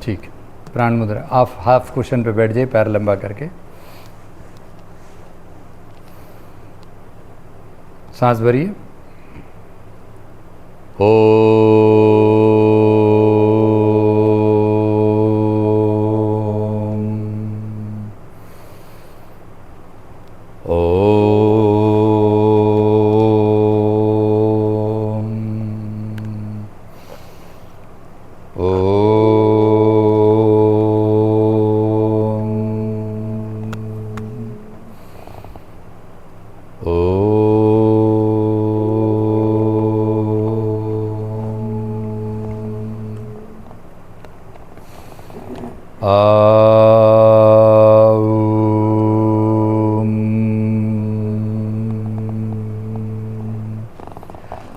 ठीक है, प्राण मुद्रा। आप हाफ क्वेश्चन पे बैठ जाइए, पैर लंबा करके, सांस भरिए।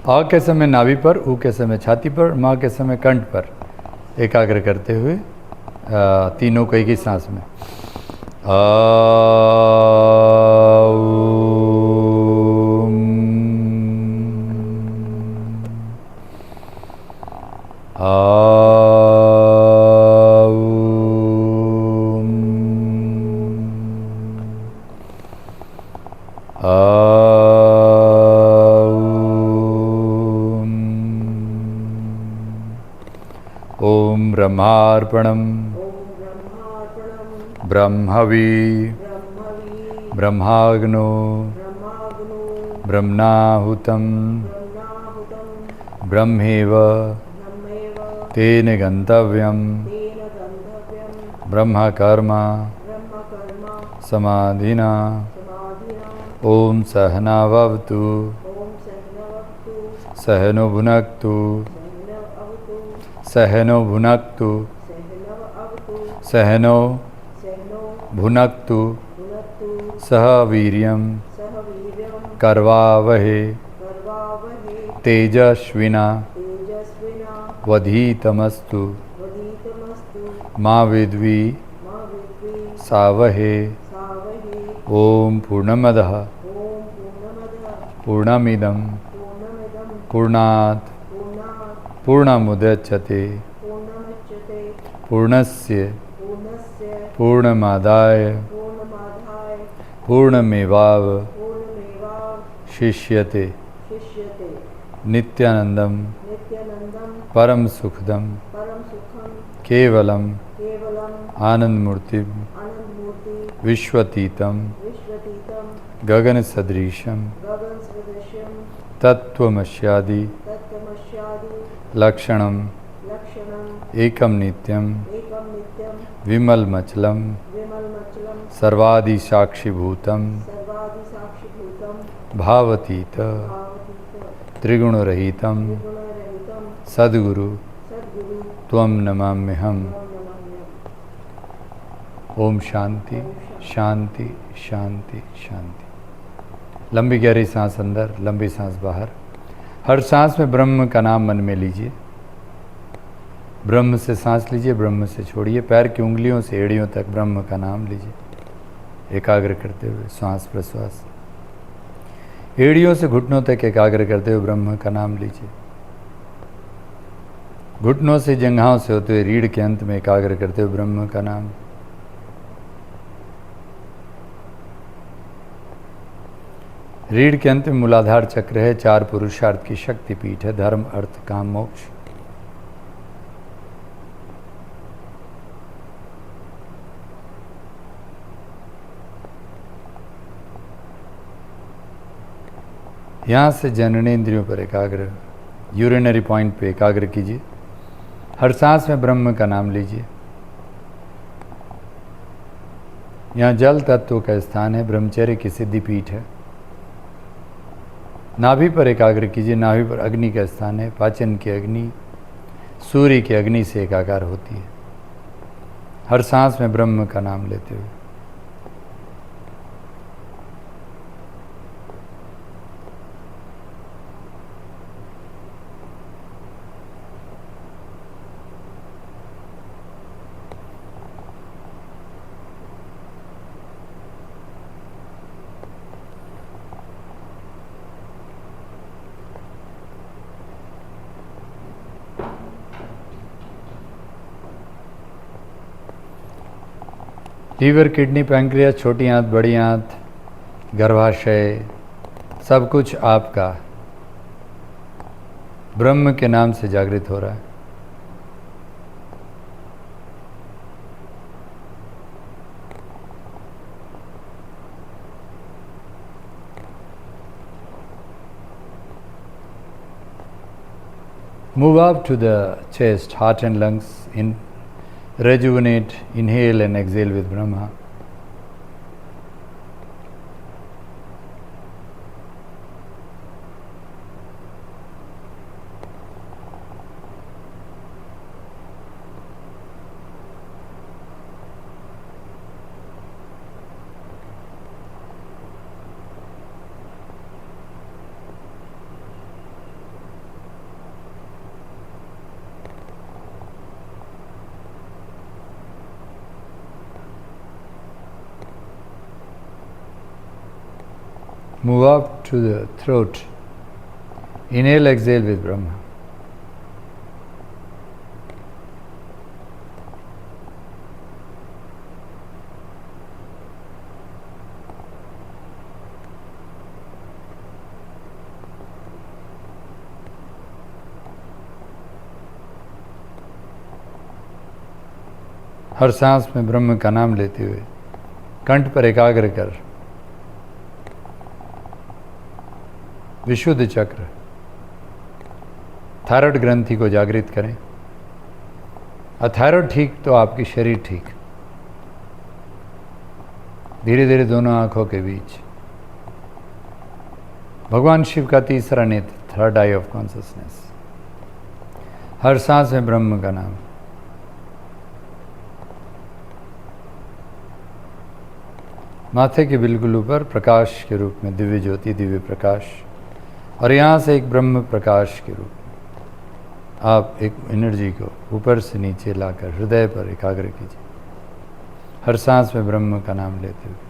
आ के समय नाभि पर, ऊ के समय छाती पर, माँ के समय कंठ पर एकाग्र करते हुए तीनों को एक ही सांस में। ओम ब्रह्मार्पणम ब्रह्मवी ब्रह्माग्नो ब्रह्मणाहुतं ब्रह्मेव तेन गंतव्यम ब्रह्मकर्म समाधिना। ओम सहनावतु सहनो भुनक्तु सहनो भुनक्तु सहनो भुनक्तु सह वीर्यं करवावहे तेजस्विना वधीतमस्तु मा विद्वी सावहे। ओम पूर्णमदः पूर्णमिदं पूर्णात् पूर्णमुदच्यते पूर्णस्य पूर्णमादाय पूर्णमेवावशिष्यते नित्यानंदं परम सुखदं केवलम आनंदमूर्तिं विश्वतीतं गगन सदृशं तत्त्वमस्यादि लक्षणं एकम नित्यं विमलमचलं सर्वादिसाक्षिभूतं भावतीत त्रिगुणरहितं सद्गुरु त्वं नमाम्यहम्। ओम शांति शांति शांति शांति। लंबी गहरी सांस अंदर, लंबी सांस बाहर। हर सांस में ब्रह्म का नाम मन में लीजिए। ब्रह्म से सांस लीजिए, ब्रह्म से छोड़िए। पैर की उंगलियों से एड़ियों तक ब्रह्म का नाम लीजिए, एकाग्र करते हुए श्वास प्रश्वास। एड़ियों से घुटनों तक एकाग्र करते हुए ब्रह्म का नाम लीजिए। घुटनों से जंघाओं से होते हुए रीढ़ के अंत में एकाग्र करते हुए ब्रह्म का नाम। रीढ़ के अंत में मूलाधार चक्र है, 4 पुरुषार्थ की शक्ति पीठ है, धर्म अर्थ काम मोक्ष। यहाँ से जननेंद्रियों पर एकाग्र, यूरिनरी पॉइंट पे एकाग्र कीजिए। हर सांस में ब्रह्म का नाम लीजिए। यहाँ जल तत्व का स्थान है, ब्रह्मचर्य की सिद्धि पीठ है। नाभि पर एकाग्र कीजिए। नाभि पर अग्नि का स्थान है, पाचन की अग्नि सूर्य की अग्नि से एकाकार होती है। हर सांस में ब्रह्म का नाम लेते हुए लीवर, किडनी, पैंक्रियास, छोटी आंत, बड़ी आंत, गर्भाशय, सब कुछ आपका ब्रह्म के नाम से जागृत हो रहा है। Move up to the chest, heart and lungs. Rejuvenate, inhale and exhale with Brahma. Move up to the throat. Inhale, exhale with Brahma. हर सांस में ब्रह्म का नाम लेते हुए कंठ पर एकाग्र कर विशुद्ध चक्र, थायराइड ग्रंथि को जागृत करें। थायराइड ठीक तो आपकी शरीर ठीक। धीरे धीरे दोनों आंखों के बीच भगवान शिव का तीसरा नेत्र, थर्ड आई ऑफ कॉन्शियसनेस। हर सांस में ब्रह्म का नाम। माथे के बिल्कुल ऊपर प्रकाश के रूप में दिव्य ज्योति, दिव्य प्रकाश, और यहाँ से एक ब्रह्म प्रकाश के रूप में आप एक एनर्जी को ऊपर से नीचे लाकर हृदय पर एकाग्र कीजिए, हर सांस में ब्रह्म का नाम लेते हुए।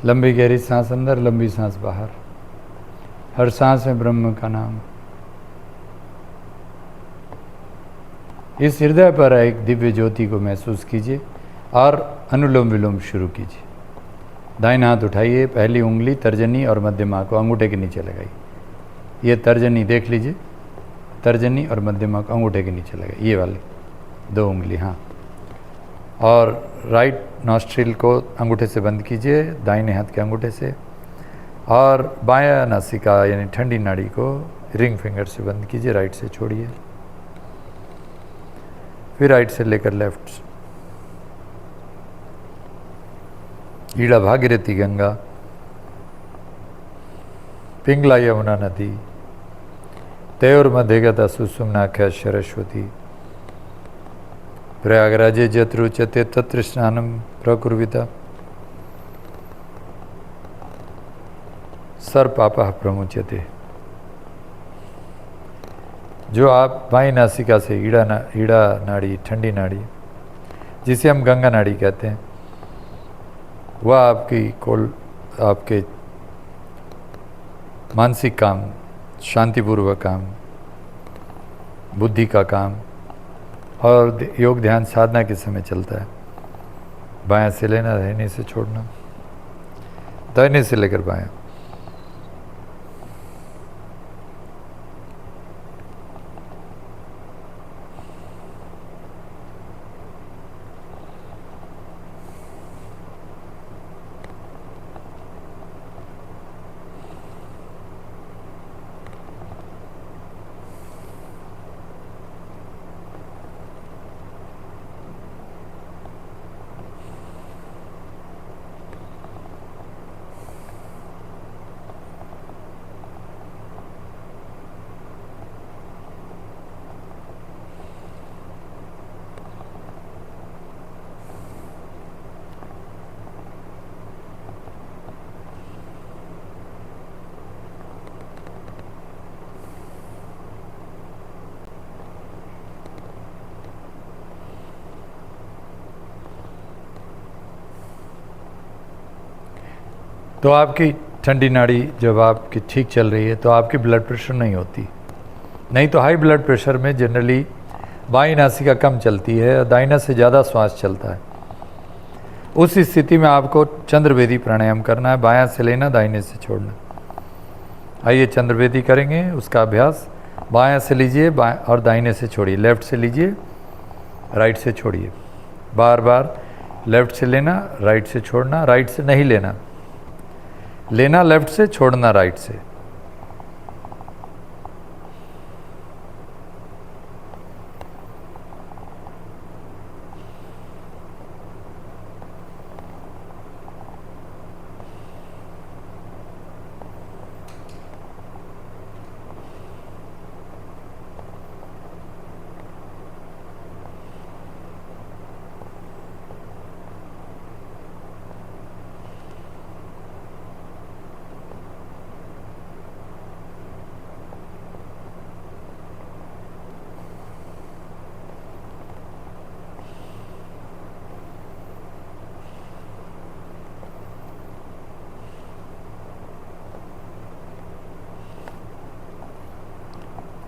लंबी गहरी सांस अंदर, लंबी सांस बाहर। हर सांस में ब्रह्म का नाम। इस हृदय पर एक दिव्य ज्योति को महसूस कीजिए और अनुलोम विलोम शुरू कीजिए। दाहिना हाथ उठाइए, पहली उंगली तर्जनी और मध्यमा को अंगूठे के नीचे लगाइए। ये तर्जनी देख लीजिए, तर्जनी और मध्यमा को अंगूठे के नीचे लगाइए, ये वाली दो उंगली, हाँ। और राइट नॉस्ट्रिल को अंगूठे से बंद कीजिए, दाहिने हाथ के अंगूठे से, और बायां नासिका यानी ठंडी नाड़ी को रिंग फिंगर से बंद कीजिए, राइट से छोड़िए। फिर राइट से लेकर लेफ्ट। ईड़ा भागीरथी गंगा, पिंगला यमुना नदी, तयोर्मध्ये गता सुषुम्नाख्या सरस्वती, प्रयागराजे जत्रुच्यते तत्र स्नानं प्रकुर्विता, सर्वपापः प्रमुच्यते। जो आप बाईं नासिका से ईड़ा नाड़ी, ठंडी नाड़ी, जिसे हम गंगा नाड़ी कहते हैं, वह आपके मानसिक काम, शांतिपूर्वक काम, बुद्धि का काम और योग ध्यान साधना के समय चलता है। बायां से लेना, दाहिने से छोड़ना, दाहिने से लेकर बायां। तो आपकी ठंडी नाड़ी जब आपकी ठीक चल रही है तो आपकी ब्लड प्रेशर नहीं होती। नहीं तो हाई ब्लड प्रेशर में जनरली बाईं नासिका कम चलती है और दाहिना से ज़्यादा श्वास चलता है। उस स्थिति में आपको चंद्रवेदी प्राणायाम करना है, बायां से लेना, दाहिने से छोड़ना। आइए चंद्रवेदी करेंगे उसका अभ्यास। बायां से लीजिए और दाहिने से छोड़िए, लेफ्ट से लीजिए, राइट से छोड़िए। बार बार लेफ्ट से लेना, राइट से छोड़ना, राइट से नहीं लेना, लेना लेफ्ट से, छोड़ना राइट से।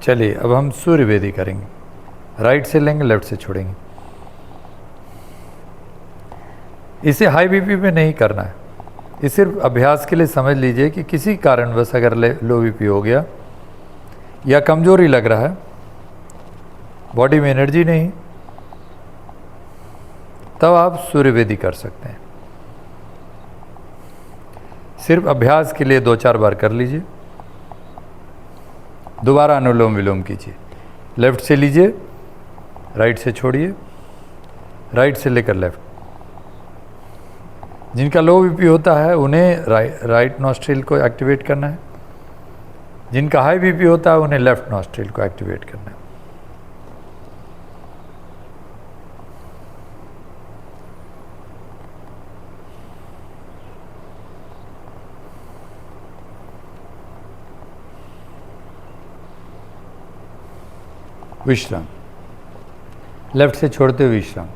चलिए अब हम सूर्यवेदी करेंगे। राइट से लेंगे, लेफ्ट से छोड़ेंगे। इसे हाई बीपी में नहीं करना है, ये सिर्फ अभ्यास के लिए समझ लीजिए कि किसी कारणवश अगर लो बीपी हो गया या कमजोरी लग रहा है, बॉडी में एनर्जी नहीं, तब आप सूर्यवेदी कर सकते हैं। सिर्फ अभ्यास के लिए 2-4 बार कर लीजिए। दोबारा अनुलोम विलोम कीजिए। लेफ्ट से लीजिए, राइट से छोड़िए, राइट से लेकर लेफ्ट। जिनका लो बीपी होता है उन्हें राइट नॉस्ट्रिल को एक्टिवेट करना है, जिनका हाई बीपी होता है उन्हें लेफ्ट नॉस्ट्रिल को एक्टिवेट करना है। विश्राम, लेफ्ट से छोड़ते हुए विश्राम।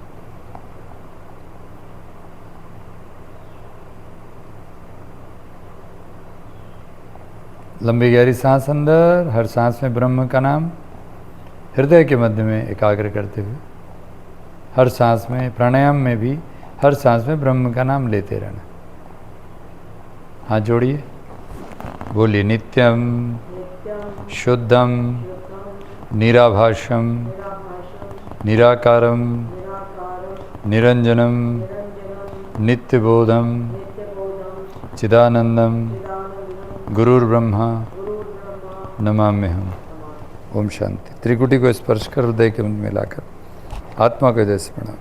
लंबी गहरी सांस अंदर, हर सांस में ब्रह्म का नाम हृदय के मध्य में एकाग्र करते हुए, हर सांस में, प्राणायाम में भी हर सांस में ब्रह्म का नाम लेते रहना। हाथ जोड़िए, बोलिए नित्यम शुद्धम निराभाषम निराकारम निरंजनम नित्यबोधम चिदानंदम गुरुर्ब्रह्मा नमाम्यहम्। ओम शांति। त्रिकुटी को स्पर्श कर हृदय के में लाकर आत्मा को हृदय से प्रणाम।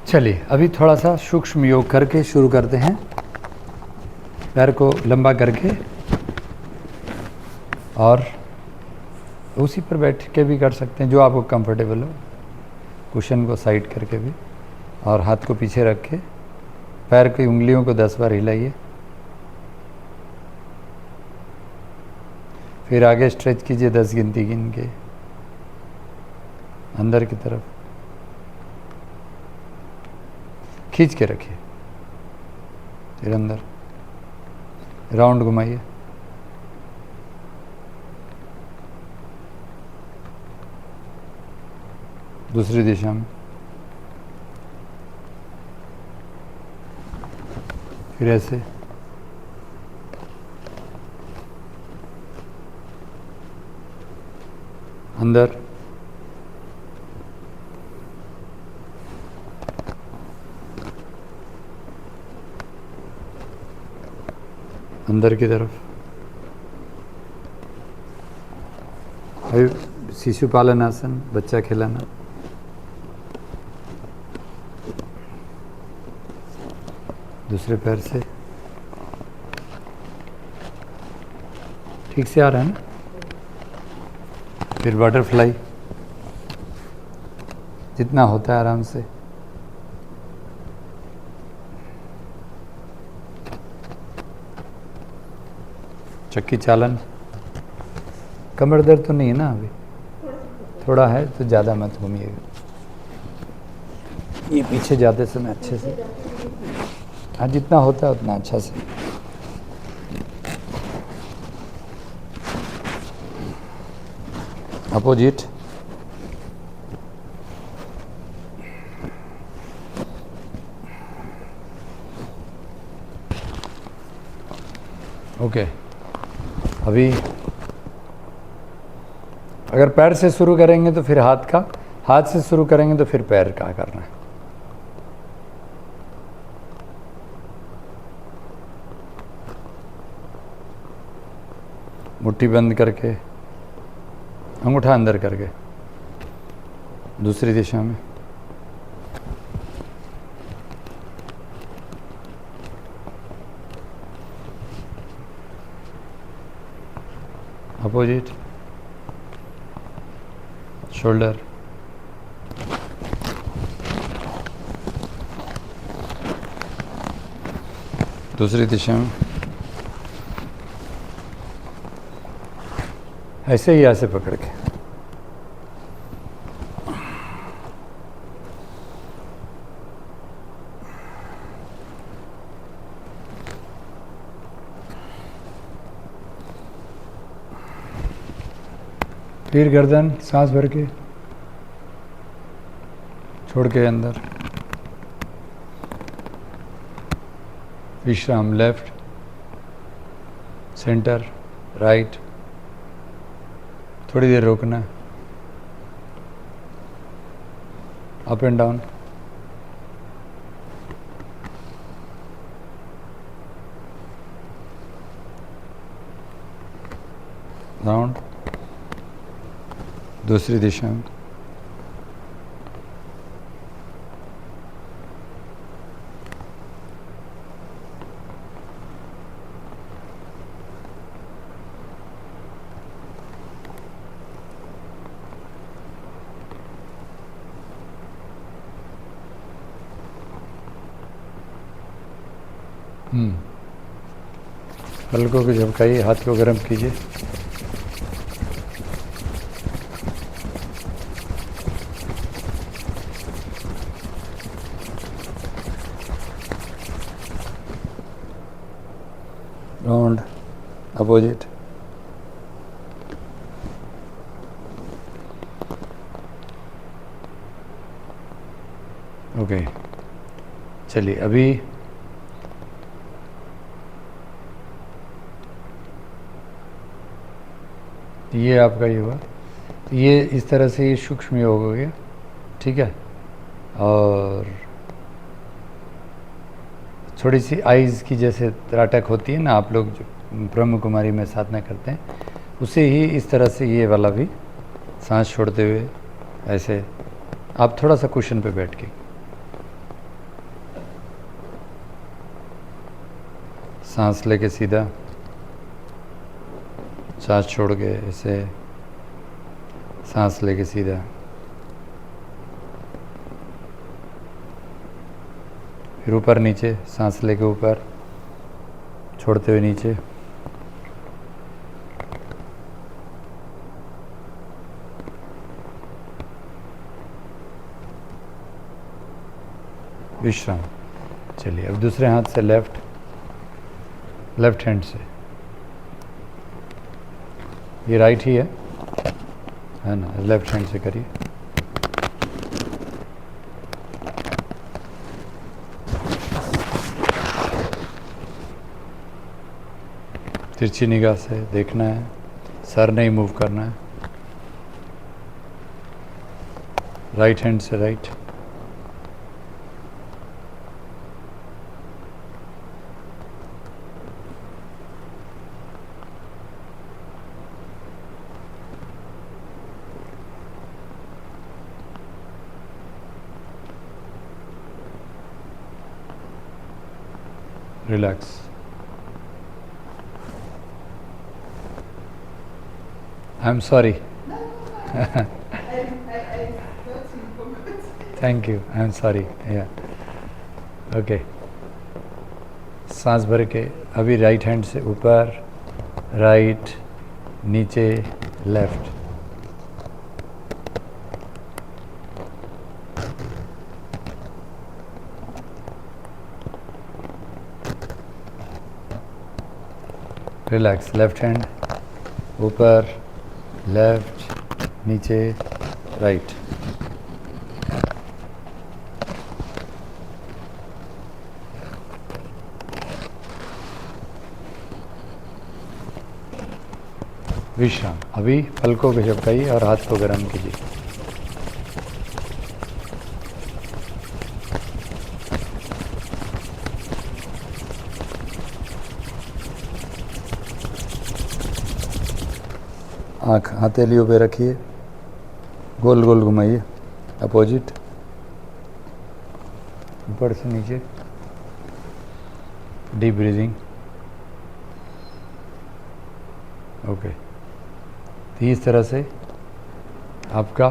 चलिए अभी थोड़ा सा सूक्ष्म योग करके शुरू करते हैं। पैर को लंबा करके और उसी पर बैठ के भी कर सकते हैं जो आपको कंफर्टेबल हो। कुशन को साइड करके भी, और हाथ को पीछे रख के पैर की उंगलियों को 10 बार हिलाइए। फिर आगे स्ट्रेच कीजिए 10 गिनती गिन के अंदर की तरफ खींच के रखिए। फिर अंदर राउंड घुमाइए। दूसरी दिशा में, फिर ऐसे। अंदर, अंदर की तरफ। अभी शिशुपालन आसन, बच्चा खिलाना। दूसरे पैर से ठीक से आ रहा है ना। फिर बटरफ्लाई, जितना होता है आराम से। चक्की चालन। कमर दर्द तो नहीं है ना अभी? थोड़ा है तो ज़्यादा मत घूमिएगा। ये पीछे जाते समय अच्छे से, हाँ जितना होता है उतना अच्छा से। अपोजिट। ओके अभी अगर पैर से शुरू करेंगे तो फिर हाथ का, हाथ से शुरू करेंगे तो फिर पैर का करना है। मुट्ठी बंद करके, अंगूठा अंदर करके, दूसरी दिशा में। अपोजिट। शोल्डर, दूसरी दिशा में। ऐसे ही ऐसे पकड़ के। फिर गर्दन, सांस भर के छोड़ के अंदर। विश्राम। Left, centre, right. थोड़ी देर रोकना। Up and down. राउंड, दूसरी दिशा में। पलकों को झपकाइए, हाथ को गर्म कीजिए। Round, opposite. ओके चलिए अभी ये आपका ये हुआ। ये इस तरह से ये सूक्ष्म योग हो गया, ठीक है। और थोड़ी सी आइज़ की जैसे त्राटक होती है ना, आप लोग जो ब्रह्म कुमारी में साधना करते हैं, उसे ही इस तरह से ये वाला भी सांस छोड़ते हुए ऐसे। आप थोड़ा सा कुशन पे बैठ के सांस लेके सीधा, सांस छोड़ के ऐसे, सांस लेके सीधा। फिर ऊपर नीचे, सांस लेके ऊपर, छोड़ते हुए नीचे। विश्राम। चलिए अब दूसरे हाथ से लेफ्ट हैंड से, ये राइट ही है ना, लेफ्ट हैंड से करिए। तिरछी निगाह से देखना है, सर नहीं मूव करना है। राइट हैंड से right. Relax. I'm sorry. Thank you. I'm sorry. Yeah. Okay. सांस भर के अभी राइट हैंड से ऊपर, राइट, नीचे, लेफ्ट। रिलैक्स, लेफ्ट हैंड ऊपर, लेफ्ट, नीचे, राइट। विश्राम। अभी पलकों को झपकाइए और हाथ को गर्म कीजिए। आँख हथेलियों पे रखिए, गोल गोल घुमाइए, अपोजिट, ऊपर से नीचे, डीप ब्रीदिंग। ओके, तो इस तरह से आपका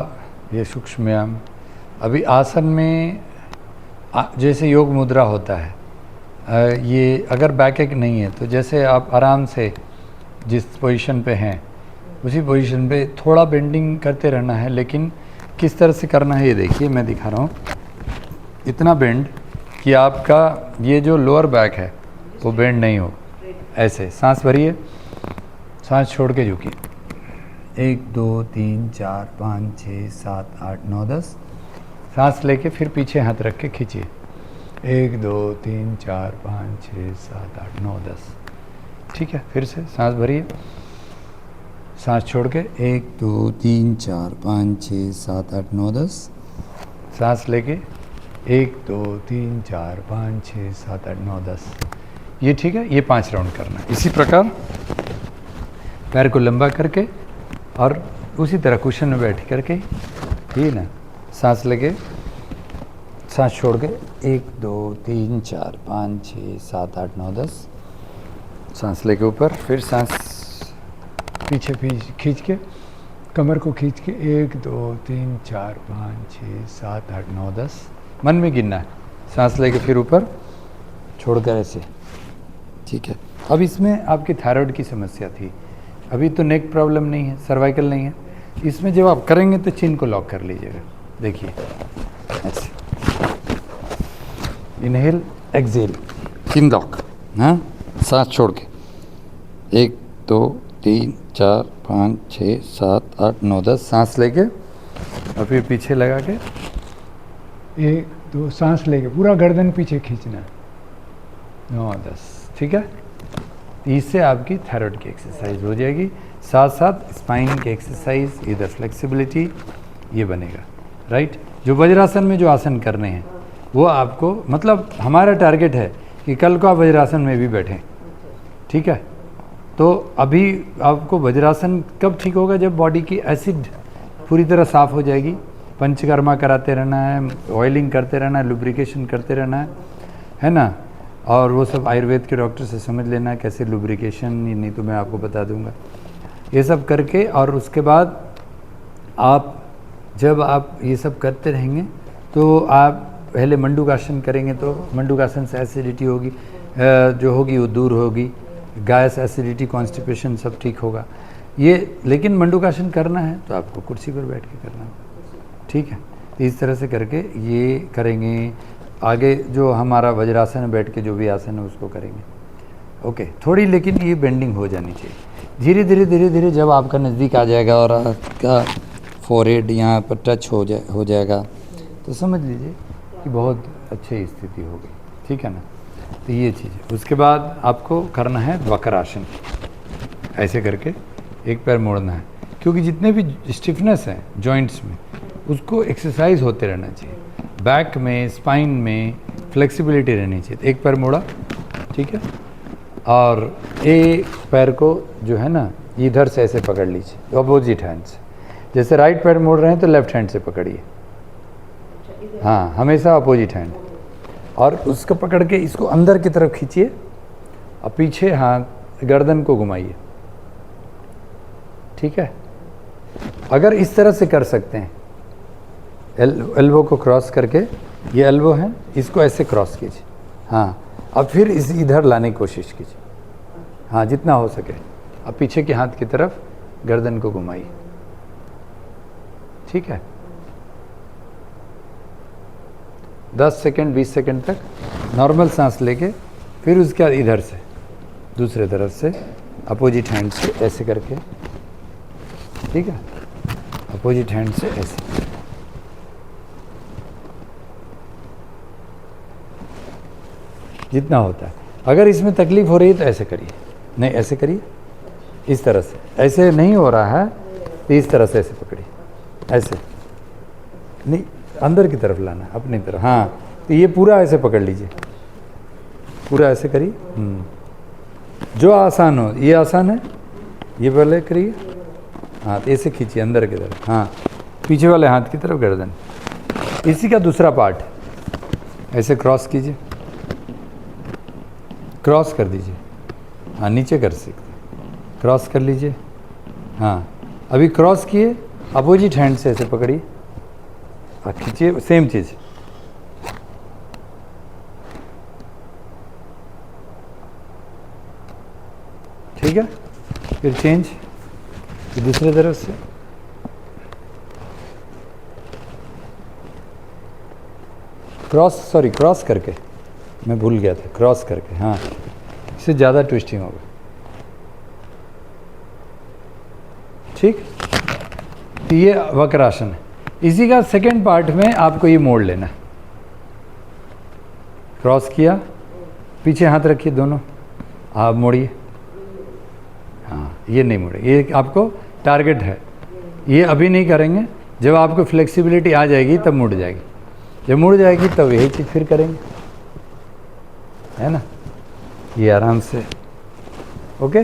ये सूक्ष्म व्यायाम। अभी आसन में जैसे योग मुद्रा होता है, ये अगर बैक एक नहीं है तो जैसे आप आराम से जिस पोजीशन पे हैं उसी पोजीशन पे थोड़ा बेंडिंग करते रहना है, लेकिन किस तरह से करना है ये देखिए, मैं दिखा रहा हूँ। इतना बेंड कि आपका ये जो लोअर बैक है वो बेंड नहीं हो। ऐसे सांस भरिए, सांस छोड़ के झुकिए। 1 2 3 4 5 6 7 8 9 10। सांस लेके फिर पीछे हाथ रख के खींचिए। 1 2 3 4 5 6 7 8 9 10। ठीक है, फिर से सांस भरिए, सांस छोड़ के 1 2 3 4 5 6 7 8 9 10। सांस लेके 1 2 3 4 5 6 7 8 9 10। ये ठीक है, ये 5 राउंड करना है। इसी प्रकार पैर को लंबा करके और उसी तरह कुशन में बैठ करके, ठीक ना, सांस लेके, सांस छोड़ के 1 2 3 4 5 6 7 8 9 10। सांस लेके ऊपर, फिर सांस पीछे खींच के, कमर को खींच के 1 2 3 4 5 6 7 8 9 10। मन में गिनना है, सांस लेके फिर ऊपर, छोड़कर ऐसे। ठीक है, अब इसमें आपकी थायराइड की समस्या थी, अभी तो नेक प्रॉब्लम नहीं है, सर्वाइकल नहीं है। इसमें जब आप करेंगे तो चिन को लॉक कर लीजिएगा। देखिए ऐसे, इनहेल एक्सेल, चिन लॉक। हाँ, सांस छोड़ के 1 2 3 4 5 6 7 8 9 10। सांस लेके और फिर पीछे लगा के 1 2, सांस लेके पूरा गर्दन पीछे खींचना, 9 10। ठीक है, इससे आपकी थायराइड की एक्सरसाइज हो जाएगी, साथ साथ स्पाइन की एक्सरसाइज, इधर फ्लेक्सिबिलिटी ये बनेगा। राइट, जो वज्रासन में जो आसन करने हैं वो आपको, मतलब हमारा टारगेट है कि कल को आप वज्रासन में भी बैठें। ठीक है, तो अभी आपको वज्रासन कब ठीक होगा, जब बॉडी की एसिड पूरी तरह साफ़ हो जाएगी। पंचकर्मा कराते रहना है, ऑयलिंग करते रहना है, लुब्रिकेशन करते रहना है ना। और वो सब आयुर्वेद के डॉक्टर से समझ लेना कैसे लुब्रिकेशन, नहीं तो मैं आपको बता दूंगा। ये सब करके और उसके बाद आप जब आप ये सब करते रहेंगे तो आप पहले मंडूकासन करेंगे, तो मंडूकासन से एसिडिटी होगी जो होगी वो दूर होगी, गैस, एसिडिटी, कॉन्स्टिपेशन सब ठीक होगा। ये लेकिन मंडूकासन करना है तो आपको कुर्सी पर बैठ के करना होगा। ठीक है, तो इस तरह से करके ये करेंगे। आगे जो हमारा वज्रासन है, बैठ के जो भी आसन है उसको करेंगे। ओके, थोड़ी लेकिन ये बेंडिंग हो जानी चाहिए। धीरे धीरे जब आपका नज़दीक आ जाएगा और आपका फोरहेड यहाँ पर टच हो जाएगा तो समझ लीजिए कि बहुत अच्छी स्थिति होगी। ठीक है ना, तो ये चीज़ है। उसके बाद आपको करना है वक्रासन, ऐसे करके एक पैर मोड़ना है, क्योंकि जितने भी स्टिफनेस हैं जॉइंट्स में उसको एक्सरसाइज होते रहना चाहिए। बैक में, स्पाइन में फ्लेक्सिबिलिटी रहनी चाहिए। एक पैर मोड़ा, ठीक है, और एक पैर को जो है ना इधर से ऐसे पकड़ लीजिए, अपोजिट हैंड से। जैसे राइट पैर मोड़ रहे हैं तो लेफ्ट हैंड से पकड़िए, हाँ, हमेशा अपोजिट हैंड, और उसको पकड़ के इसको अंदर की तरफ खींचिए और पीछे हाथ गर्दन को घुमाइए। ठीक है, अगर इस तरह से कर सकते हैं, एल्बो को क्रॉस करके, ये एल्बो है, इसको ऐसे क्रॉस कीजिए, हाँ, अब फिर इस इधर लाने की कोशिश कीजिए, हाँ, जितना हो सके। अब पीछे के हाथ की तरफ गर्दन को घुमाइए, ठीक है। 10 सेकंड 20 सेकंड तक नॉर्मल सांस लेके फिर उसके बाद इधर से दूसरे तरफ से अपोजिट हैंड से ऐसे करके, ठीक है, अपोजिट हैंड से ऐसे। जितना होता है। अगर इसमें तकलीफ हो रही है तो ऐसे करिए, नहीं ऐसे करिए, इस तरह से। ऐसे नहीं हो रहा है तो इस तरह से ऐसे पकड़िए, ऐसे नहीं, अंदर की तरफ लाना, अपनी तरफ। हाँ, तो ये पूरा ऐसे पकड़ लीजिए, पूरा ऐसे करिए। जो आसान हो, ये आसान है, ये पहले करिए। हाँ, तो ऐसे खींचिए अंदर की तरफ। हाँ, पीछे वाले हाथ की तरफ गर्दन। इसी का दूसरा पार्ट ऐसे क्रॉस कीजिए, क्रॉस कर दीजिए। हाँ, नीचे कर सकते, क्रॉस कर लीजिए। हाँ, अभी क्रॉस किए, अपोजिट हैंड से ऐसे पकड़िए और खींचिए, सेम चीज़। ठीक है, फिर चेंज दूसरे तरफ से। क्रॉस करके, मैं भूल गया था, क्रॉस करके। हाँ, इससे ज़्यादा ट्विस्टिंग होगा, ठीक। तो ये वक्रासन है। इसी का सेकेंड पार्ट में आपको ये मोड़ लेना है। क्रॉस किया, पीछे हाथ रखिए दोनों, आप मोड़िए। हाँ, ये नहीं मोड़े, ये आपको टारगेट है। ये अभी नहीं करेंगे, जब आपको फ्लेक्सिबिलिटी आ जाएगी तब मुड़ जाएगी। जब मुड़ जाएगी तब यही चीज़ फिर करेंगे, है ना। ये आराम से, ओके।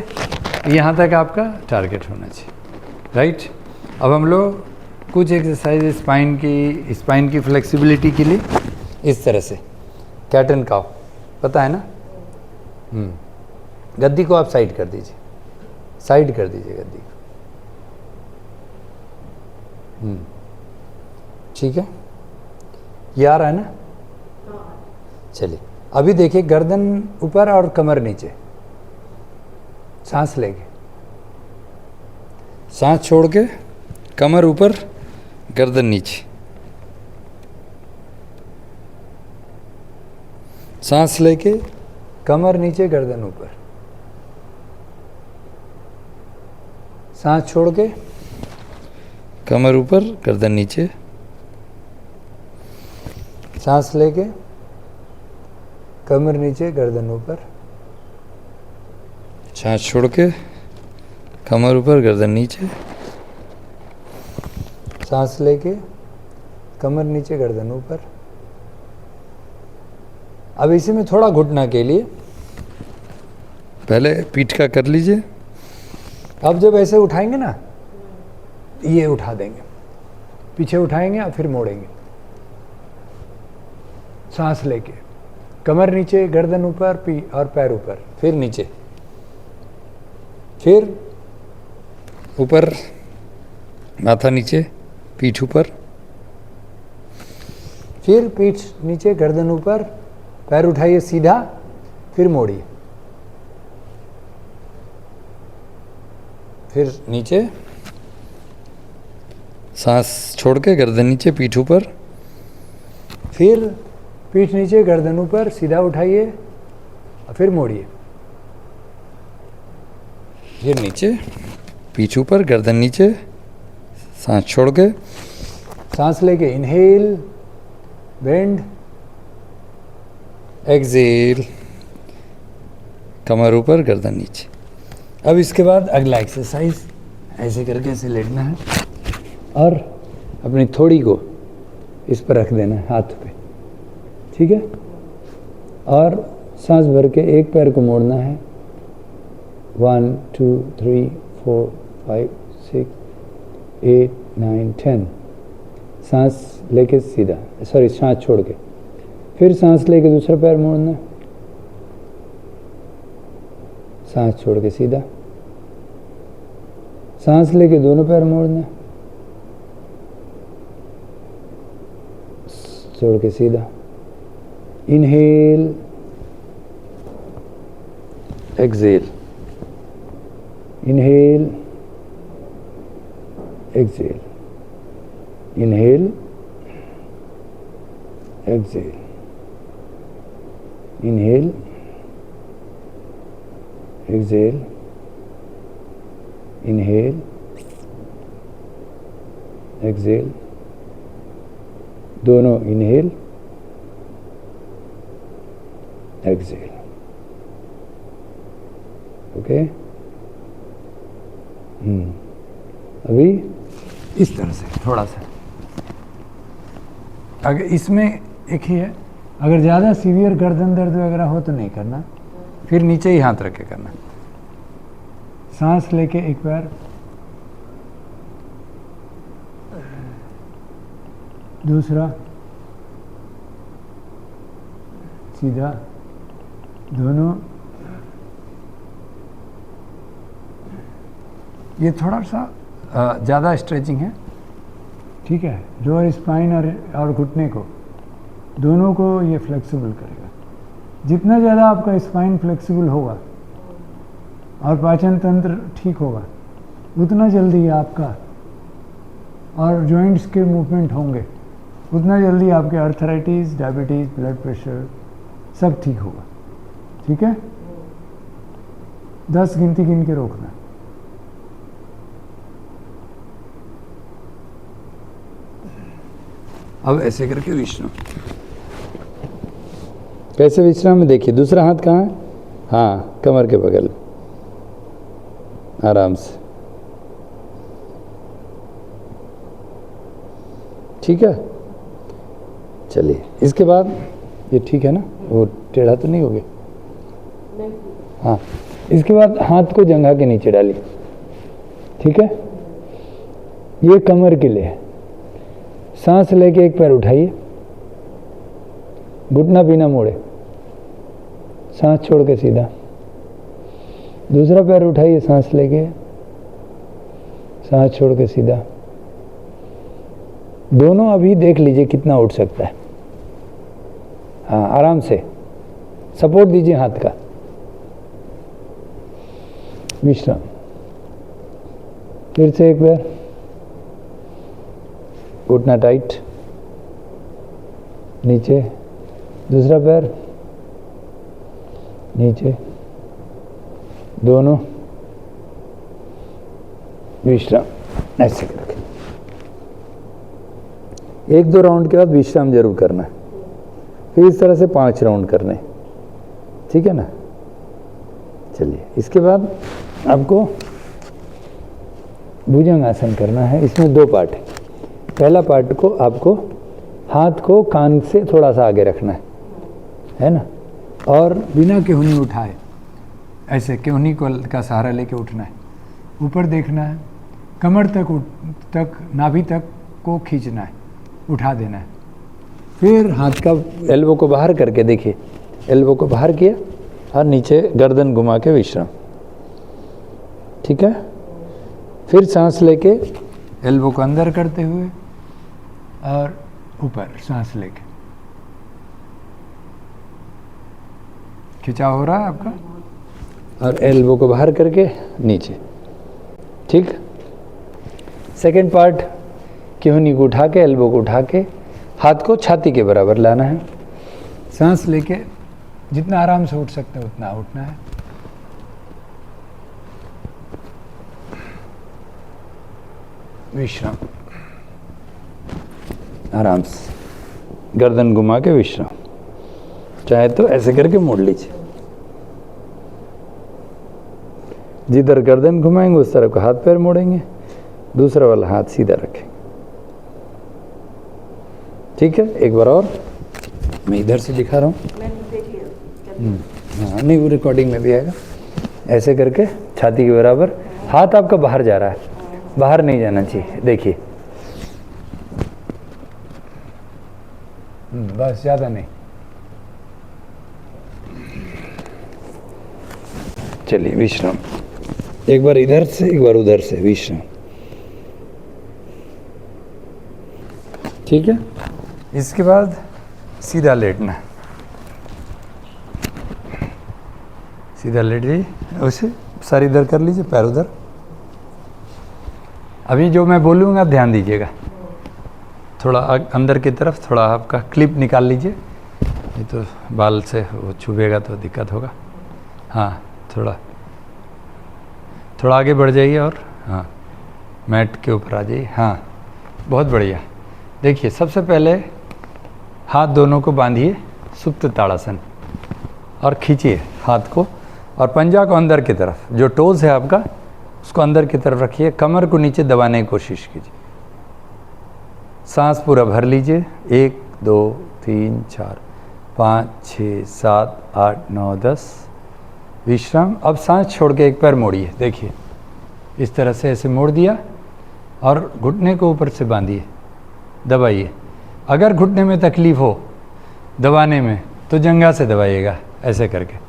यहाँ तक आपका टारगेट होना चाहिए, राइट। अब हम लोग कुछ एक्सरसाइज स्पाइन की फ्लेक्सिबिलिटी के लिए इस तरह से, कैट एंड काउ, पता है ना। गद्दी को आप साइड कर दीजिए, साइड कर दीजिए गद्दी को। ठीक है, ये आ रहा है ना। चलिए, अभी देखिए, गर्दन ऊपर और कमर नीचे, सांस लेके, सांस छोड़ के, कमर ऊपर, गर्दन नीचे, सांस लेके, कमर नीचे, गर्दन ऊपर, सांस छोड़ के, कमर ऊपर, गर्दन नीचे, सांस लेके, कमर नीचे, गर्दन ऊपर, सांस छोड़ के, कमर ऊपर, गर्दन नीचे, सांस लेके, कमर नीचे, गर्दन ऊपर। अब इसी में थोड़ा घुटना के लिए पहले पीठ का कर लीजिए। अब जब ऐसे उठाएंगे ना, ये उठा देंगे, पीछे उठाएंगे और फिर मोड़ेंगे। सांस लेके, कमर नीचे, गर्दन ऊपर, और पैर ऊपर, फिर नीचे, फिर ऊपर, माथा नीचे, पीठ ऊपर, फिर पीठ नीचे, गर्दन ऊपर, पैर उठाइए सीधा, फिर मोड़िए, फिर नीचे, सांस छोड़ के, गर्दन नीचे, पीठ ऊपर, फिर पीठ नीचे, गर्दन ऊपर, सीधा उठाइए और फिर मोड़िए, फिर नीचे, पीठ ऊपर, गर्दन नीचे, सांस छोड़ के, सांस लेके, इनहेल, बेंड, एक्सेल, कमर ऊपर, गर्दन नीचे। अब इसके बाद अगला एक्सरसाइज, ऐसे करके ऐसे लेटना है और अपनी थोड़ी को इस पर रख देना है, हाथ पे, ठीक है। और सांस भर के एक पैर को मोड़ना है। 1 2 3 4 5 6 8 9 10। सांस लेके सीधा, सांस छोड़ के, फिर सांस लेके दूसरा पैर मोड़ना, सांस छोड़ के सीधा, सांस लेके दोनों पैर मोड़ना, छोड़ के सीधा, inhale, exhale, inhale exhale, inhale exhale, inhale exhale, inhale exhale, दोनों इनहेल एक्सेल। ओके, अभी इस तरह से थोड़ा सा, अगर इसमें एक ही है, अगर ज़्यादा सीवियर गर्दन दर्द वगैरह हो तो नहीं करना, फिर नीचे ही हाथ रख के करना। सांस लेके एक बार, दूसरा सीधा, दोनों। ये थोड़ा सा ज़्यादा स्ट्रेचिंग है, ठीक है। लोअर स्पाइन और घुटने को, दोनों को ये फ्लेक्सिबल करेगा। जितना ज़्यादा आपका स्पाइन फ्लेक्सिबल होगा और पाचन तंत्र ठीक होगा, उतना जल्दी आपका और जॉइंट्स के मूवमेंट होंगे, उतना जल्दी आपके आर्थराइटिस, डायबिटीज़, ब्लड प्रेशर सब ठीक होगा। ठीक है, 10 गिनती गिन के रोकना। अब ऐसे करके विश्राम, कैसे विश्राम में देखिए, दूसरा हाथ कहाँ है? हाँ, कमर के बगल, आराम से। ठीक है, चलिए। इसके बाद ये ठीक है ना, वो टेढ़ा तो नहीं हो गया? हाँ, इसके बाद हाथ को जंघा के नीचे डालिए। ठीक है, ये कमर के लिए। सांस लेके एक पैर उठाइए, घुटना भी ना मोड़े, सांस छोड़ के सीधा। दूसरा पैर उठाइए, सांस लेके, सांस छोड़ के सीधा। दोनों अभी देख लीजिए कितना उठ सकता है। हाँ, आराम से सपोर्ट दीजिए हाथ का। विश्राम, फिर से एक बार, घुटना टाइट, नीचे, दूसरा पैर नीचे, दोनों विश्राम। ऐसे करके 1-2 राउंड के बाद विश्राम जरूर करना है, फिर इस तरह से 5 राउंड करने। ठीक है ना, चलिए। इसके बाद आपको भुजंग आसन करना है। इसमें 2 पार्ट है। पहला पार्ट को आपको हाथ को कान से थोड़ा सा आगे रखना है ना, और बिना केहूनी उठाए ऐसे केहूनी को का सहारा लेके उठना है। ऊपर देखना है, कमर तक नाभि तक को खींचना है, उठा देना है। फिर हाथ का एल्बो को बाहर करके देखिए, एल्बो को बाहर किया और नीचे गर्दन घुमा के विश्राम। ठीक है, फिर सांस लेके एल्बो को अंदर करते हुए और ऊपर सांस लेके, खिंचाव हो रहा है आपका, और एल्बो को बाहर करके नीचे। ठीक, सेकेंड पार्ट, केहूनी को उठा के, एल्बो को उठा के, हाथ को छाती के बराबर लाना है। सांस लेके जितना आराम से उठ सकते हैं उतना उठना है। विश्राम, आराम से गर्दन घुमा के विश्राम। चाहे तो ऐसे करके मोड़ लीजिए, जिधर गर्दन घुमाएंगे उस तरफ को हाथ पैर मोड़ेंगे, दूसरा वाला हाथ सीधा रखें। ठीक है, एक बार और मैं इधर से दिखा रहा हूँ। हाँ, नहीं, वो रिकॉर्डिंग में भी आएगा। ऐसे करके छाती के बराबर, हाथ आपका बाहर जा रहा है, बाहर नहीं जाना चाहिए। देखिए, बस, ज़्यादा नहीं। चलिए, विश्राम। एक बार इधर से, एक बार उधर से, विश्राम। ठीक है, इसके बाद सीधा लेटना है। सीधा लेट जाइए, वैसे सर इधर कर लीजिए, पैर उधर। अभी जो मैं बोलूँगा ध्यान दीजिएगा, थोड़ा अंदर की तरफ थोड़ा आपका क्लिप निकाल लीजिए, नहीं तो बाल से वो छुएगा तो दिक्कत होगा। हाँ, थोड़ा आगे बढ़ जाइए और हाँ मैट के ऊपर आ जाइए। हाँ, बहुत बढ़िया। देखिए, सबसे पहले हाथ दोनों को बांधिए सुप्त ताड़ासन और खींचिए हाथ को, और पंजा को अंदर की तरफ, जो टोज़ है आपका उसको अंदर की तरफ रखिए, कमर को नीचे दबाने की कोशिश कीजिए। सांस पूरा भर लीजिए, 1 2 3 4 5 6 7 8 9 10, विश्राम। अब सांस छोड़ के एक पैर मोड़िए, देखिए इस तरह से ऐसे मोड़ दिया और घुटने को ऊपर से बांधिए, दबाइए। अगर घुटने में तकलीफ़ हो दबाने में तो जंघा से दबाइएगा, ऐसे करके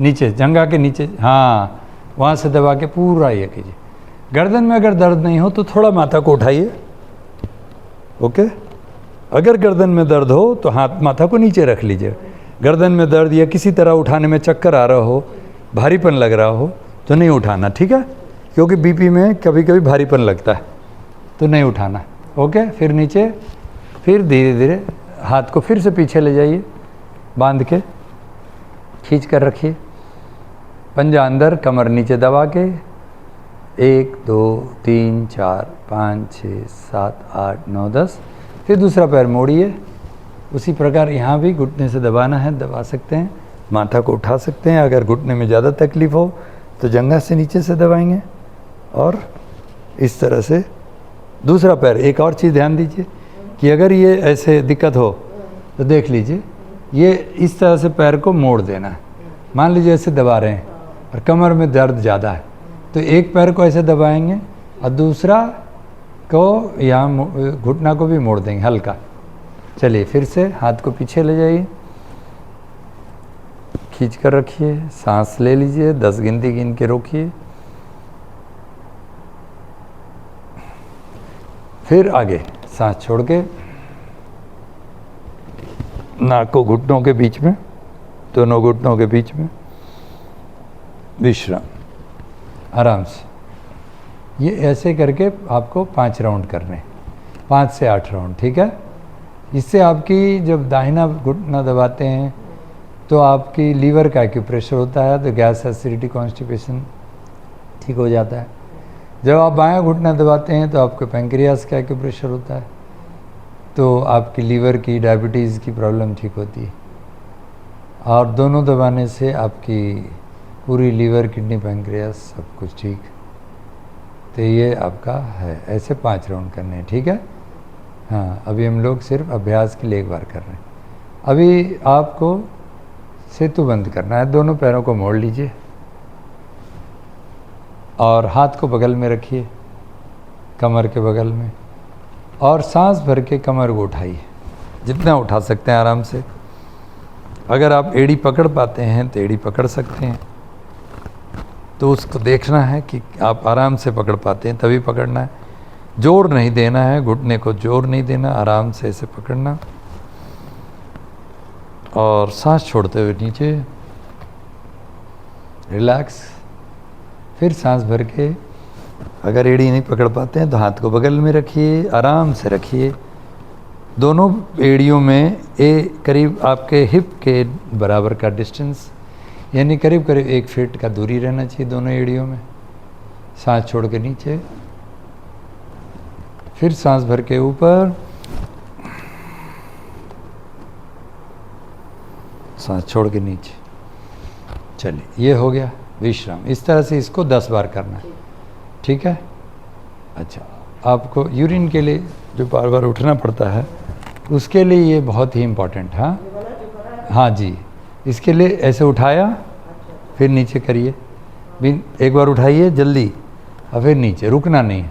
नीचे, जंघा के नीचे, हाँ वहाँ से दबा के पूरा ये कीजिए। गर्दन में अगर दर्द नहीं हो तो थोड़ा माथा को उठाइए, ओके। अगर गर्दन में दर्द हो तो हाथ माथा को नीचे रख लीजिए। गर्दन में दर्द या किसी तरह उठाने में चक्कर आ रहा हो, भारीपन लग रहा हो तो नहीं उठाना, ठीक है, क्योंकि बीपी में कभी कभी भारीपन लगता है तो नहीं उठाना, ओके। फिर नीचे, फिर धीरे धीरे हाथ को फिर से पीछे ले जाइए, बांध के खींच कर रखिए, पंजा अंदर, कमर नीचे दबा के, 1 2 3 4 5 6 7 8 9 10, फिर दूसरा पैर मोड़िए। उसी प्रकार यहाँ भी घुटने से दबाना है, दबा सकते हैं, माथा को उठा सकते हैं। अगर घुटने में ज़्यादा तकलीफ़ हो तो जंघा से नीचे से दबाएंगे, और इस तरह से दूसरा पैर। एक और चीज़ ध्यान दीजिए कि अगर ये ऐसे दिक्कत हो तो देख लीजिए, ये इस तरह से पैर को मोड़ देना है। मान लीजिए ऐसे दबा रहे हैं और कमर में दर्द ज़्यादा है तो एक पैर को ऐसे दबाएंगे और दूसरा को यहाँ घुटना को भी मोड़ देंगे हल्का। चलिए, फिर से हाथ को पीछे ले जाइए, खींच कर रखिए, सांस ले लीजिए, 10 गिनती गिन के रोकिए, फिर आगे सांस छोड़ के नाक को घुटनों के बीच में, दोनों घुटनों के बीच में, विश्राम, आराम से। ये ऐसे करके आपको 5 राउंड करने, 5 से 8 राउंड, ठीक है। इससे आपकी जब दाहिना घुटना दबाते हैं तो आपकी लीवर का एक्यूप्रेशर होता है, तो गैस, एसिडिटी, कॉन्स्टिपेशन ठीक हो जाता है। जब आप बायां घुटना दबाते हैं तो आपके पैंक्रियास का एक्यूप्रेशर होता है, तो आपकी लीवर की, डायबिटीज़ की प्रॉब्लम ठीक होती है। और दोनों दबाने से आपकी पूरी लीवर, किडनी, पैंक्रियास सब कुछ ठीक। तो ये आपका है, ऐसे 5 राउंड करने हैं, ठीक है। हाँ, अभी हम लोग सिर्फ अभ्यास के लिए एक बार कर रहे हैं। अभी आपको सेतु बंद करना है, दोनों पैरों को मोड़ लीजिए और हाथ को बगल में रखिए, कमर के बगल में, और सांस भर के कमर को उठाइए, जितना उठा सकते हैं आराम से। अगर आप एड़ी पकड़ पाते हैं तो एड़ी पकड़ सकते हैं, तो उसको देखना है कि आप आराम से पकड़ पाते हैं तभी पकड़ना है, जोर नहीं देना है, घुटने को जोर नहीं देना, आराम से ऐसे पकड़ना और सांस छोड़ते हुए नीचे, रिलैक्स। फिर सांस भर के, अगर एड़ी नहीं पकड़ पाते हैं तो हाथ को बगल में रखिए, आराम से रखिए। दोनों एड़ियों में करीब आपके हिप के बराबर का डिस्टेंस, यानी करीब करीब 1 फीट का दूरी रहना चाहिए दोनों एड़ियों में। सांस छोड़ के नीचे, फिर सांस भर के ऊपर, सांस छोड़ के नीचे। चलिए, ये हो गया विश्राम। इस तरह से इसको 10 बार करना है, ठीक है। अच्छा, आपको यूरिन के लिए जो बार बार उठना पड़ता है उसके लिए ये बहुत ही इम्पोर्टेंट है। हाँ जी, इसके लिए ऐसे उठाया, फिर नीचे करिए, एक बार उठाइए जल्दी और फिर नीचे, रुकना नहीं,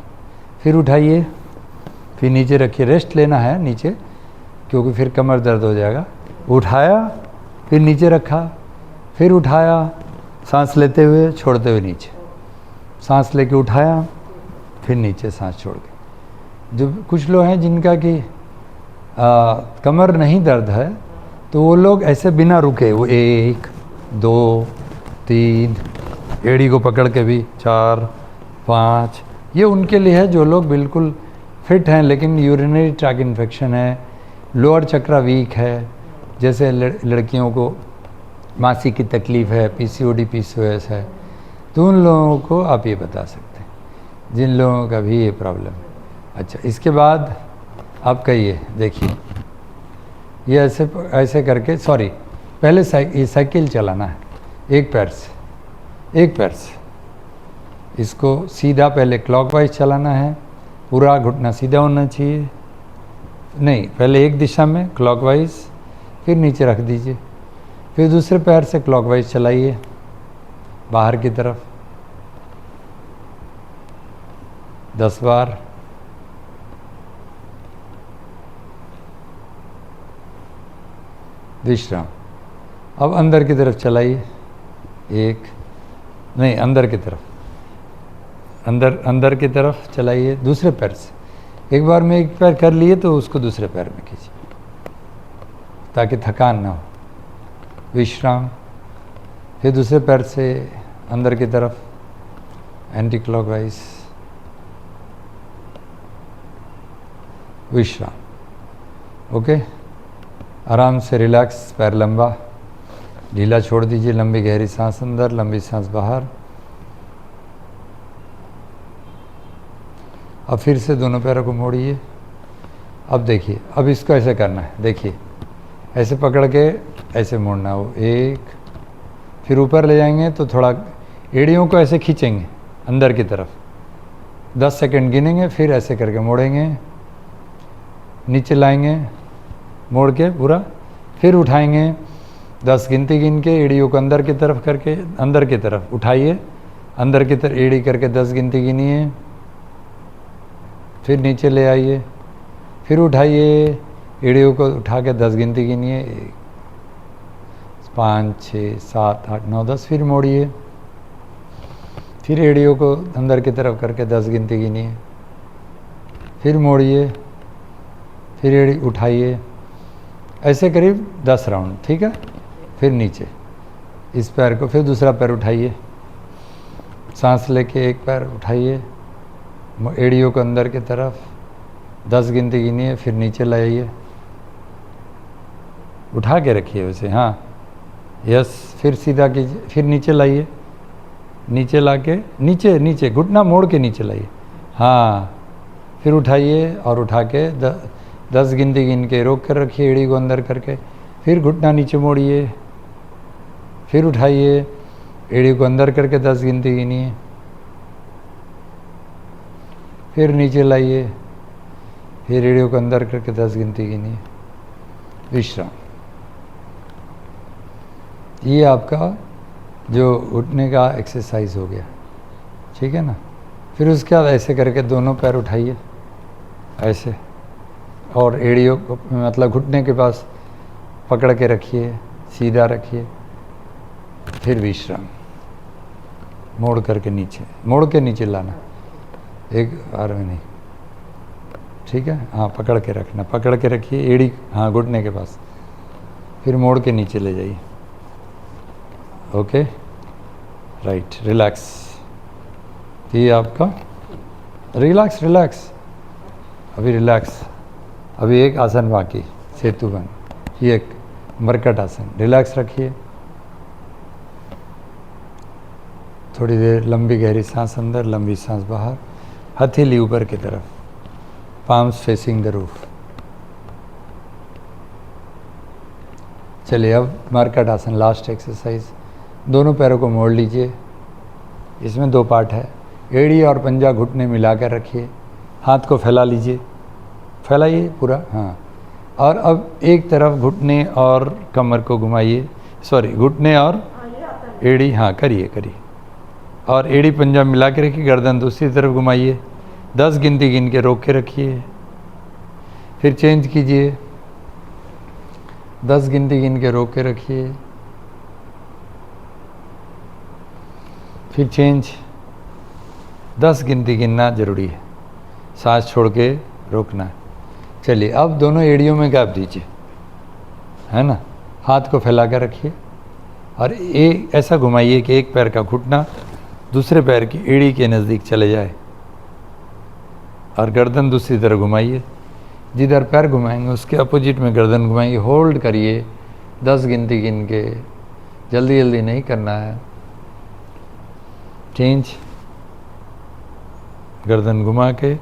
फिर उठाइए, फिर नीचे रखिए, रेस्ट लेना है नीचे क्योंकि फिर कमर दर्द हो जाएगा। उठाया, फिर नीचे रखा, फिर उठाया, सांस लेते हुए छोड़ते हुए नीचे, सांस लेके उठाया, फिर नीचे सांस छोड़ के। जो कुछ लोग हैं जिनका कि कमर नहीं दर्द है तो वो लोग ऐसे बिना रुके, वो 1 2 3 एड़ी को पकड़ के भी 4 5, ये उनके लिए है जो लोग बिल्कुल फिट हैं लेकिन यूरिनरी ट्रैक इन्फेक्शन है, लोअर चक्रा वीक है, जैसे लड़कियों को मासिक की तकलीफ़ है, पीसीओडी पीसीओएस है, तो उन लोगों को आप ये बता सकते हैं, जिन लोगों का भी ये प्रॉब्लम है। अच्छा, इसके बाद आप कहिए, देखिए ये ऐसे करके, सॉरी पहले ये साइकिल चलाना है एक पैर से, इसको सीधा पहले क्लॉकवाइज चलाना है, पूरा घुटना सीधा होना चाहिए, नहीं पहले एक दिशा में क्लॉकवाइज, फिर नीचे रख दीजिए, फिर दूसरे पैर से क्लॉकवाइज चलाइए बाहर की तरफ 10 बार। विश्राम। अब अंदर की तरफ चलाइए, अंदर की तरफ, अंदर की तरफ चलाइए दूसरे पैर से। एक बार में एक पैर कर लिए तो उसको दूसरे पैर में खींचिए ताकि थकान ना हो। विश्राम। फिर दूसरे पैर से अंदर की तरफ एंटी क्लॉकवाइज। विश्राम। ओके, आराम से रिलैक्स, पैर लंबा, ढीला छोड़ दीजिए, लंबी गहरी सांस अंदर, लंबी सांस बाहर। अब फिर से दोनों पैरों को मोड़िए। अब देखिए, अब इसको ऐसे करना है, देखिए ऐसे पकड़ के ऐसे मोड़ना हो, एक, फिर ऊपर ले जाएंगे तो थोड़ा एड़ियों को ऐसे खींचेंगे अंदर की तरफ, 10 सेकंड गिनेंगे, फिर ऐसे करके मोड़ेंगे, नीचे लाएंगे मोड़ के पूरा, फिर उठाएंगे, 10 गिनती गिन के एड़ियों को अंदर की तरफ करके, अंदर की तरफ उठाइए, अंदर की तरफ एड़ी करके 10 गिनती गिनिए, फिर नीचे ले आइए, फिर उठाइए, एड़ियों को उठा के 10 गिनती गिनिए, 5 6 7 8 9 10, फिर मोड़िए, फिर एड़ियों को अंदर की तरफ करके 10 गिनती गिनिए, फिर मोड़िए, फिर एड़ी उठाइए, ऐसे करीब 10 राउंड, ठीक है। फिर नीचे इस पैर को, फिर दूसरा पैर उठाइए, सांस लेके एक पैर उठाइए, एड़ियों को अंदर की तरफ 10 गिनती गिनिए, फिर नीचे लाइए, उठा के रखिए वैसे, हाँ यस, फिर सीधा कीजिए, फिर नीचे लाइए, नीचे ला के नीचे घुटना मोड़ के नीचे लाइए, हाँ, फिर उठाइए और उठा के 10 गिनती गिन के रोक कर रखिए एड़ी को अंदर करके, फिर घुटना नीचे मोड़िए, फिर उठाइए, एड़ी को अंदर करके 10 गिनती गिनिए, फिर नीचे लाइए, फिर एड़ियों को अंदर करके 10 गिनती गिनिए। विश्राम। ये आपका जो उठने का एक्सरसाइज हो गया, ठीक है ना। फिर उसके बाद ऐसे करके दोनों पैर उठाइए ऐसे, और एड़ियों को मतलब घुटने के पास पकड़ के रखिए, सीधा रखिए, फिर विश्राम, मोड़ करके नीचे, मोड़ के नीचे लाना, एक बार में नहीं, ठीक है, हाँ पकड़ के रखना, पकड़ के रखिए एड़ी, हाँ घुटने के पास, फिर मोड़ के नीचे ले जाइए। Okay, right, relax. ये आपका रिलैक्स, अभी रिलैक्स, अभी एक आसन बाकी, सेतुबंध, ये एक मरकट आसन, रिलैक्स रखिए, थोड़ी देर लंबी गहरी सांस अंदर, लंबी सांस बाहर, हथेली ऊपर की तरफ, पाम्स फेसिंग द रूफ। चलिए अब मरकट आसन, लास्ट एक्सरसाइज। दोनों पैरों को मोड़ लीजिए, इसमें 2 पार्ट है, एड़ी और पंजा घुटने मिलाकर रखिए, हाथ को फैला लीजिए, फैलाइए पूरा, हाँ, और अब एक तरफ घुटने और कमर को घुमाइए, सॉरी घुटने और एड़ी, हाँ करिए, और एड़ी पंजा मिला के रखिए, गर्दन दूसरी तरफ घुमाइए, 10 गिनती गिन के रोक के रखिए, फिर चेंज कीजिए, 10 गिनती गिन के रोक के रखिए, फिर चेंज, 10 गिनती गिनना जरूरी है, सांस छोड़ के रोकना है। चलिए अब दोनों एड़ियों में गैप दीजिए, है ना, हाथ को फैला कर रखिए और ऐसा घुमाइए कि एक पैर का घुटना दूसरे पैर की एड़ी के नज़दीक चले जाए, और गर्दन दूसरी तरफ घुमाइए, जिधर पैर घुमाएंगे उसके अपोजिट में गर्दन घुमाइए। होल्ड करिए 10 गिनती गिन के, जल्दी जल्दी नहीं करना है। चेंज, गर्दन घुमा के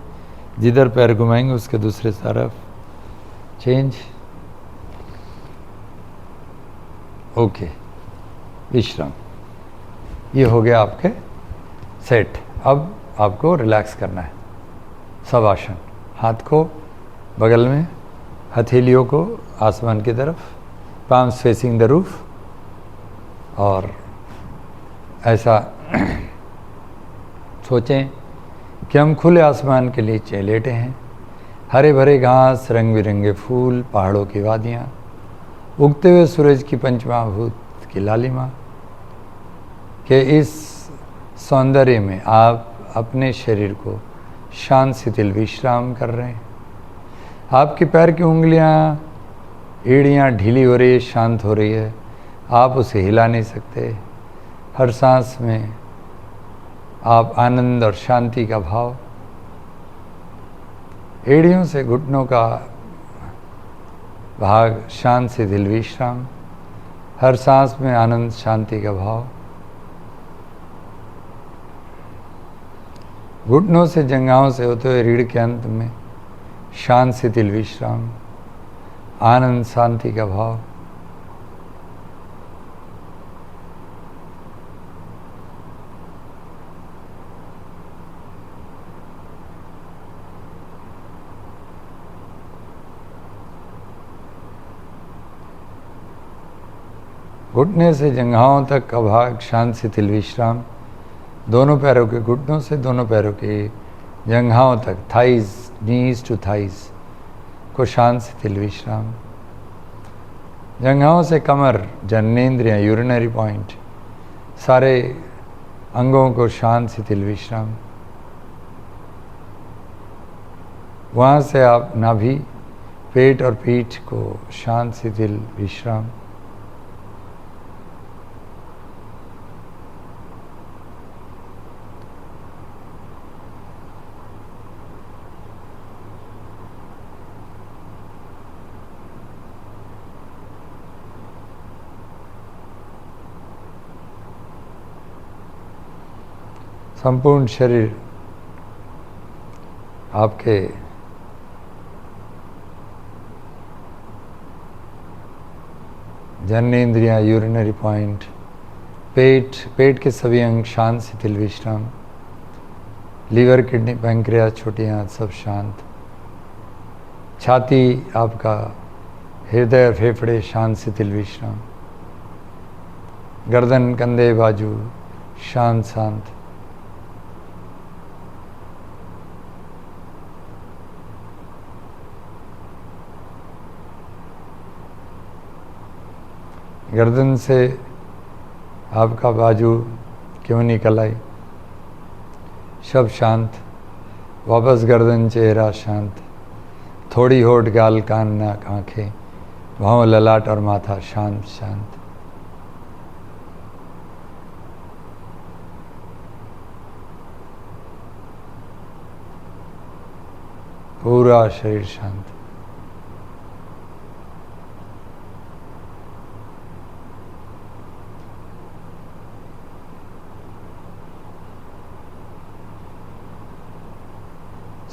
जिधर पैर घुमाएंगे उसके दूसरे तरफ। चेंज, ओके, विश्राम। ये हो गया आपके सेट। अब आपको रिलैक्स करना है। सब आसन, हाथ को बगल में, हथेलियों को आसमान की तरफ, पाम्स फेसिंग द रूफ, और ऐसा सोचें कि हम खुले आसमान के नीचे लेटे हैं। हरे भरे घास, रंग बिरंगे फूल, पहाड़ों की वादियाँ, उगते हुए सूरज की पंचमहाभूत की लालिमा के इस सौंदर्य में आप अपने शरीर को शांत शिथिल विश्राम कर रहे हैं। आपके पैर की उंगलियां, एड़ियां ढीली हो रही है, शांत हो रही है। आप उसे हिला नहीं सकते। हर सांस में आप आनंद और शांति का भाव, एड़ियों से घुटनों का भाग, शांत शिथिल विश्राम। हर सांस में आनंद शांति का भाव। घुटनों से जंघाओं से होते हुए रीढ़ के अंत में शांत शिथिल विश्राम, आनंद शांति का भाव। घुटने से जंघाओं तक का भाग शांत शिथिल विश्राम। दोनों पैरों के घुटनों से दोनों पैरों के जंघाओं तक, थाइज, नीज टू थाइज को शांत शिथिल विश्राम। जंघाओं से कमर, जननेंद्रियां, यूरिनरी पॉइंट, सारे अंगों को शांत शिथिल विश्राम। वहाँ से आप नाभि, पेट और पीठ को शांत शिथिल विश्राम। संपूर्ण शरीर आपके जननेंद्रियां, यूरिनरी पॉइंट, पेट के सभी अंग शांत शिथिल विश्राम। लीवर, किडनी, पैंक्रियास, छोटी आंत सब शांत। छाती, आपका हृदय, फेफड़े शांत शिथिल विश्राम। गर्दन, कंधे, बाजू शांत शांत। गर्दन से आपका बाजू, क्यों निकल आई, सब शांत। वापस गर्दन, चेहरा शांत। थोड़ी होठ, गाल, कान, नाक, आँखें, भौं, ललाट और माथा शांत शांत। पूरा शरीर शांत।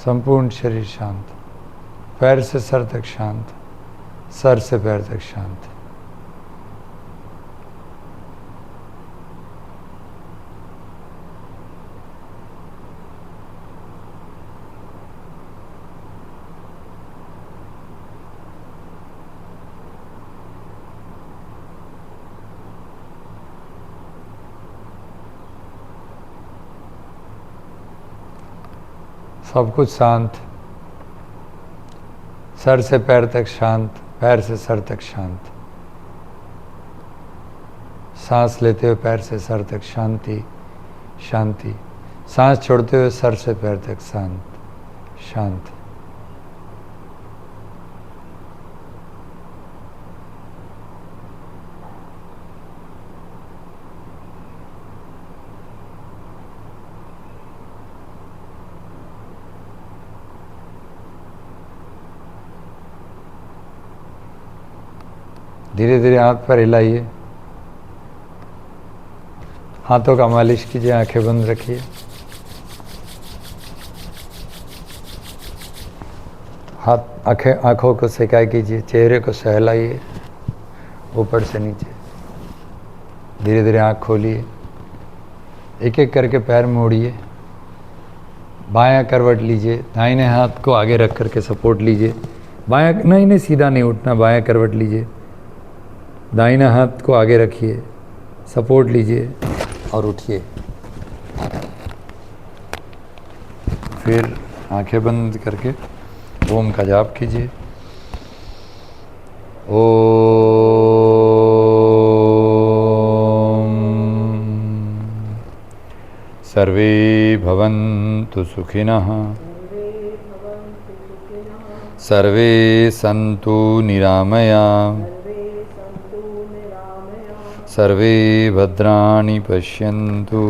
संपूर्ण शरीर शांत। पैर से सर तक शांत, सर से पैर तक शांत। सब कुछ शांत। सर से पैर तक शांत, पैर से सर तक शांत। सांस लेते हुए पैर से सर तक शांति शांति। सांस छोड़ते हुए सर से पैर तक शांत शांत। धीरे धीरे हाथ पर हिलाइए, हाथों का मालिश कीजिए, आंखें बंद रखिए। हाथ आंखों को सिकाई कीजिए, चेहरे को सहलाइए ऊपर से नीचे। धीरे धीरे आंख खोलिए, एक एक करके पैर मोड़िए, बायां करवट लीजिए, दाहिने हाथ को आगे रख करके सपोर्ट लीजिए। बायां नहीं सीधा नहीं उठना, बायां करवट लीजिए, दाहिना हाथ को आगे रखिए, सपोर्ट लीजिए और उठिए। फिर आंखें बंद करके ओम का जाप कीजिए। ओम सर्वे भवन्तु सुखिनः, सर्वे सन्तु निरामयाः, सर्वे भद्राणि पश्यन्तु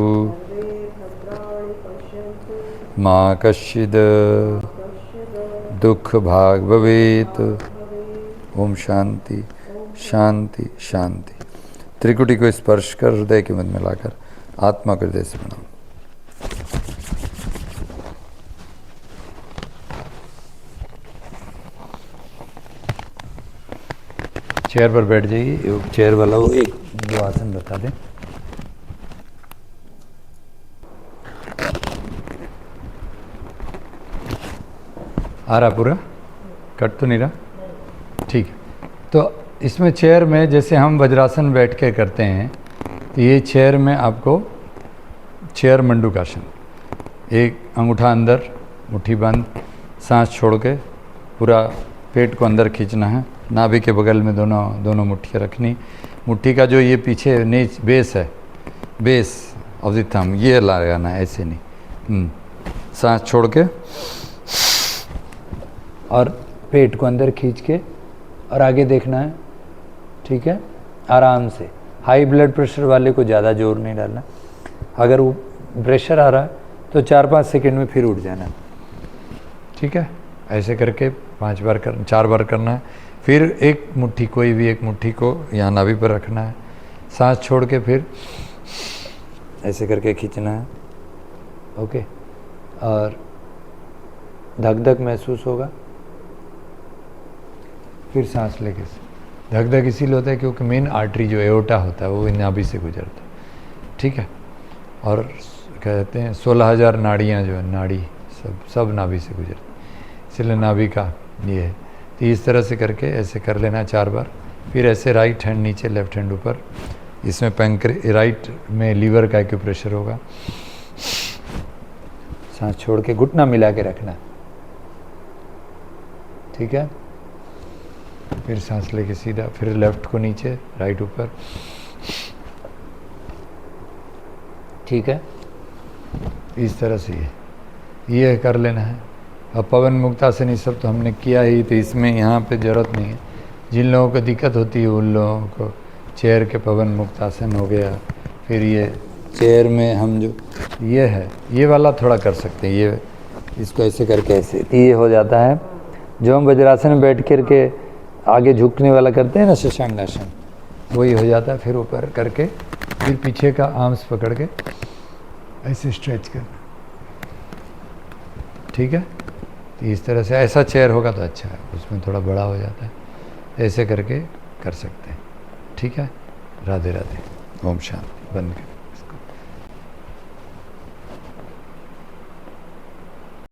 मा कश्चिद् दुख भाग भवेत। ओम शांति शांति शांति। त्रिकुटी को स्पर्श कर हृदय के मध्य में लाकर आत्मा को हृदय से प्रणाम। चेयर पर बैठ जाइए। चेयर वाला वो एक दो आसन बता दें। आ रहा पूरा? कट तो नहीं रहा? ठीक है। तो इसमें चेयर में जैसे हम वज्रासन बैठ के करते हैं, तो ये चेयर में आपको चेयर मंडूकासन, एक अंगूठा अंदर, मुट्ठी बंद, सांस छोड़ के पूरा पेट को अंदर खींचना है, नाभि के बगल में दोनों मुट्ठियाँ रखनी। मुट्ठी का जो ये पीछे नीच बेस है, बेस ऑफ द थंब, ये लगाना है, ऐसे नहीं। सांस छोड़ के और पेट को अंदर खींच के और आगे देखना है। ठीक है, आराम से। हाई ब्लड प्रेशर वाले को ज़्यादा जोर नहीं डालना। अगर वो प्रेशर आ रहा है तो 4-5 सेकंड में फिर उठ जाना। ठीक है, ऐसे करके 4 बार करना है। फिर एक मुट्ठी, कोई भी एक मुट्ठी को यहाँ नाभि पर रखना है, सांस छोड़ के फिर ऐसे करके खींचना है। ओके, और धक धक महसूस होगा। फिर सांस लेके, धक धक इसीलिए होता है क्योंकि मेन आर्टरी जो एओर्टा होता है वो नाभि से गुजरता है। ठीक है, और कहते हैं 16,000 नाड़ियाँ जो है, नाड़ी सब नाभि से गुजरती, इसलिए नाभि का ये है। तो इस तरह से करके ऐसे कर लेना 4 बार। फिर ऐसे राइट हैंड नीचे, लेफ्ट हैंड ऊपर। इसमें राइट में लीवर का एक्यूप्रेशर होगा। सांस छोड़ के घुटना मिला के रखना। ठीक है, फिर सांस लेके सीधा, फिर लेफ्ट को नीचे, राइट ऊपर। ठीक है, इस तरह से ये कर लेना है। अब पवन मुक्तासन ये सब तो हमने किया ही, तो इसमें यहाँ पे ज़रूरत नहीं है। जिन लोगों को दिक्कत होती है उन लोगों को चेयर के पवन मुक्तासन हो गया। फिर ये चेयर में हम जो ये है, ये वाला थोड़ा कर सकते हैं। ये इसको ऐसे करके ऐसे, ये हो जाता है। जो हम वज्रासन में बैठ कर के आगे झुकने वाला करते हैं ना, शशांगासन, वही हो जाता है। फिर ऊपर करके फिर पीछे का आर्म्स पकड़ के ऐसे स्ट्रेच करना। ठीक है, तो इस तरह से ऐसा चेयर होगा तो अच्छा है, उसमें थोड़ा बड़ा हो जाता है। ऐसे करके कर सकते हैं। ठीक है, राधे राधे। ओम शांति। बंद कर।